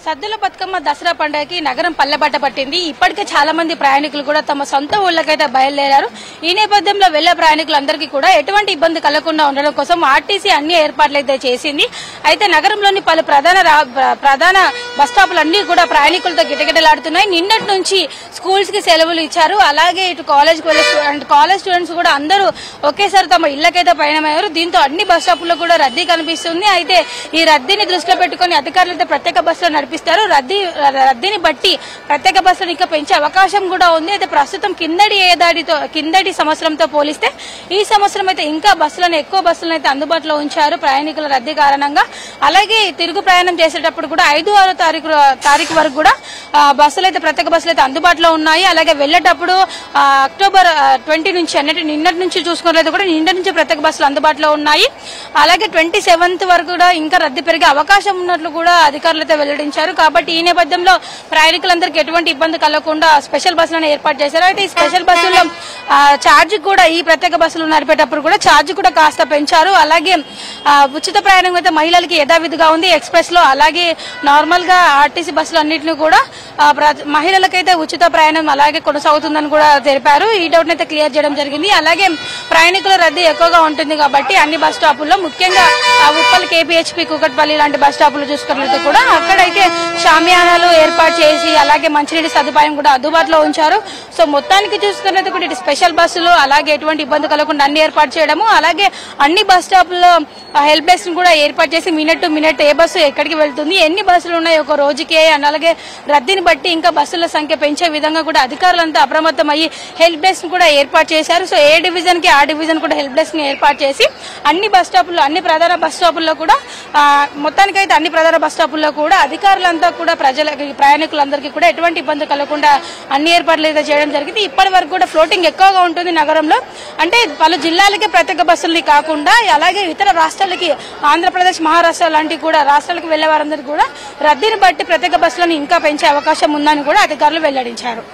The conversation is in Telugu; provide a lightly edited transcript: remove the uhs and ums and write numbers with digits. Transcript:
సద్దుల బతుకమ్మ దసరా పండుగకి నగరం పల్లెబట్ట పట్టింది. ఇప్పటికే చాలా మంది ప్రయాణికులు కూడా తమ సొంత ఊళ్ళకైతే బయలుదేరారు. ఈ నేపథ్యంలో వెళ్లే ప్రయాణికులందరికీ కూడా ఎటువంటి ఇబ్బంది కలగకుండా ఉండడం కోసం ఆర్టీసీ అన్ని ఏర్పాట్లు అయితే చేసింది. అయితే నగరంలోని పలు ప్రధాన బస్ స్టాపులన్నీ కూడా ప్రయాణికులతో గిటగిటలాడుతున్నాయి. నిన్నటి నుంచి స్కూల్స్ కి సెలవులు ఇచ్చారు. అలాగే ఇటు కాలేజ్ స్టూడెంట్స్ కూడా అందరూ ఒకేసారి తమ ఇళ్లకైతే పయనమయ్యారు. దీంతో అన్ని బస్ స్టాపుల్లో కూడా రద్దీ కనిపిస్తుంది. అయితే ఈ రద్దీని దృష్టిలో పెట్టుకుని అధికారులతో ప్రత్యేక బస్సులు నడిపిస్తారు. రద్దీని బట్టి ప్రత్యేక బస్సులు ఇంకా పెంచే అవకాశం కూడా ఉంది. అయితే ప్రస్తుతం కిందటి సంవత్సరంతో పోలిస్తే ఈ సంవత్సరం అయితే ఇంకా ఎక్కువ బస్సులను అయితే అందుబాటులో ఉంచారు ప్రయాణికుల రద్దీ కారణంగా. అలాగే తిరుగు ప్రయాణం చేసేటప్పుడు కూడా 5-6 తారీఖు వరకు కూడా బస్సులు అయితే ప్రత్యేక బస్సులు అయితే అందుబాటులో ఉన్నాయి. అలాగే వెళ్లేటప్పుడు అక్టోబర్ 20 నుంచి నిన్నటి నుంచి చూసుకున్నట్లయితే కూడా నిన్నటి నుంచి ప్రత్యేక బస్సులు అందుబాటులో ఉన్నాయి. అలాగే 27th వరకు కూడా ఇంకా రద్దీ పెరిగే అవకాశం ఉన్నట్లు కూడా అధికారులు అయితే వెల్లడించారు. కాబట్టి ఈ నేపథ్యంలో ప్రయాణికులందరికీ ఎటువంటి ఇబ్బంది కలగకుండా స్పెషల్ బస్సులను ఏర్పాటు చేశారు. అయితే ఈ స్పెషల్ బస్సుల్లో ఛార్జ్ కూడా ఈ ప్రత్యేక బస్సులు నడిపేటప్పుడు కూడా ఛార్జ్ కూడా కాస్త పెంచారు. అలాగే ఉచిత ప్రయాణం అయితే మహిళలకి యథావిధిగా ఉంది ఎక్స్ప్రెస్ లో. అలాగే నార్మల్ గా ఆర్టీసీ బస్సులు అన్నింటినీ కూడా మహిళలకైతే ఉచిత ప్రయాణం అలాగే కొనసాగుతుందని కూడా తెలిపారు. ఈ డౌట్ అయితే క్లియర్ చేయడం జరిగింది. అలాగే ప్రయాణికుల రద్దీ ఎక్కువగా ఉంటుంది కాబట్టి అన్ని బస్ స్టాపుల్లో ముఖ్యంగా ఉప్పల్, KPHP, కూకట్పల్లి లాంటి బస్ స్టాపులు చూసుకున్నట్లయితే కూడా అక్కడైతే షామియానాలు ఏర్పాటు చేసి అలాగే మంచినీటి సదుపాయం కూడా అందుబాటులో ఉంచారు. సో మొత్తానికి చూసుకున్నట్లయితే కూడా ఇటు స్పెషల్ బస్సులు అలాగే ఎటువంటి ఇబ్బంది కలగకుండా అన్ని ఏర్పాటు చేయడము, అలాగే అన్ని బస్ స్టాపుల్లో హెల్ప్ డెస్క్ కూడా ఏర్పాటు చేసి minute to minute A bus ఎక్కడికి వెళ్తుంది, ఎన్ని బస్సులు ఉన్నాయి ఒక రోజుకే, అలాగే రద్దీని బట్టి ఇంకా బస్సుల సంఖ్య పెంచే విధంగా కూడా అధికారులంతా అప్రమత్తం అయ్యి హెల్ప్ డెస్క్ కూడా ఏర్పాటు చేశారు. సో ఏ డివిజన్ కి ఆ డివిజన్ కూడా హెల్ప్ డెస్క్ ఏర్పాటు చేసి అన్ని ప్రధాన బస్ స్టాపుల్లో కూడా మొత్తానికైతే అన్ని ప్రధాన బస్ స్టాపుల్లో కూడా అధికారులంతా కూడా ప్రయాణికులందరికీ కూడా ఎటువంటి ఇబ్బంది కలగకుండా అన్ని ఏర్పాట్లు అయితే చేయడం జరిగింది. ఇప్పటి వరకు కూడా ఫ్లోటింగ్ ఎక్కువగా ఉంటుంది నగరంలో. అంటే పలు జిల్లాలకే ప్రత్యేక బస్సుల్ని కాకుండా అలాగే ఇతర రాష్ట్రాలకి ఆంధ్రప్రదేశ్, మహారాష్ట్ర లాంటి కూడా రాష్ట్రాలకు వెళ్లే వారందరికీ కూడా రద్దీని బట్టి ప్రత్యేక బస్సులను ఇంకా పెంచే అవకాశం ఉందని కూడా అధికారులు వెల్లడించారు.